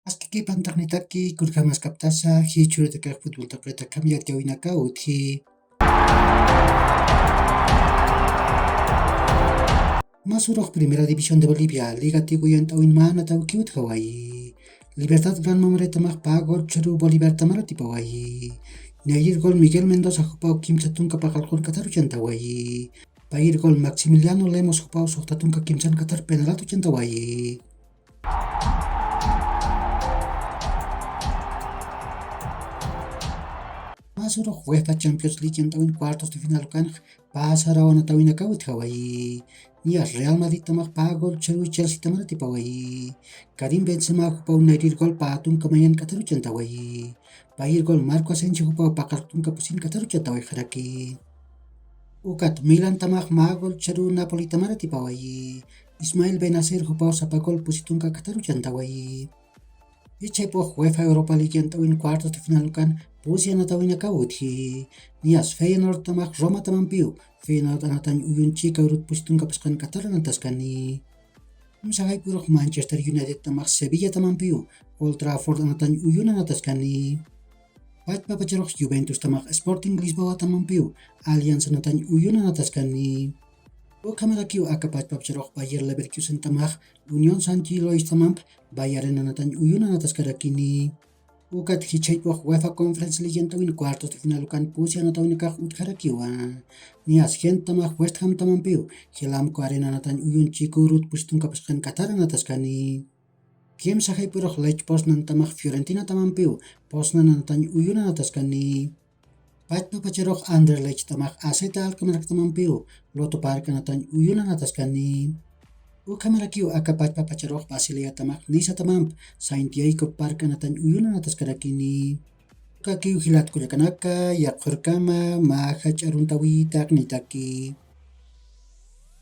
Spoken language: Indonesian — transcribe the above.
Askiki pantarnitaki kurkamas kaptasa hi churetaka fútbol takreta kamyat yawinaka uthi Masurok Primera División de Bolivia, Liga Tiguyan Tawin Mana Tawkiut Hawaii. Libertad Gran Nombre Tamak Pagol Cheru Bolívar Tamarati Hawaii. Nayir Gol Miguel Mendoza Jupau Kim Satunka Pakalkul Qatar Hawaii. Pair Gol Maximiliano Lemos Jupau Sohtatunka Kimsan Qatar Penalatu Hawaii. Masurok UEFA Champions League yang tawin cuartos de final kan pasarawan tawin akawit Hawaii. Nias Real Madrid tamak pagol cheru Chelsea tamarati Hawaii. Karim Benzema hupau nairir gol patung kemayan kataruchan Hawaii. Pair gol Marco Asensio hupau pakartung kapusin kataruchan Hawaii haraki. Ukat Milan tamak magol cheru Napoli tamarati Hawaii. Ismail Benacer hupau sapagol pusitung kataruchan Hawaii. Ichepo UEFA Europa League yang tawin cuartos de final kan pusia na tawin akawuthi. Nias Feyenoord tamak Roma tamampiu. Feyenoord anatan uyun chika urut pusitun kapaskan Qatar anataskani. Msakay purok Manchester United tamak Sevilla tamampiu. Old Trafford anatan uyun anataskani. Pat papacharok Juventus tamak Sporting Lisboa tamampiu. Allianz anatan uyun anataskani. Kamerakiu akapat papacharok Bayer Leverkusen tamak Union Saint-Gilloise tamamp Bayern anatan uyun anataskarakini. Ukat hichaypok UEFA Conference League yang tawin cuartos de final kan pusia na tawin nakak utkarakiwa. Nias Gent tamak West Ham tamampiu. Hilamko Arena anatan uyun chikurut pusitun kapaskan Qatar anataskani. Game sahay purok Lech Poznan tamak Fiorentina tamampiu. Poznan anatan uyun anataskani. Pat papacharok Anderlecht tamak AZ Alkmaar tamampiu. Lotto Park anatan uyun anataskani. Kamerakiu akapat papacharok Basilea tamak Nisa tamamp. Saint Jacob Park anatan uyun anataskarakini. Kakiu hilat kurekanaka yak horkama mahach aruntawi taknitaki.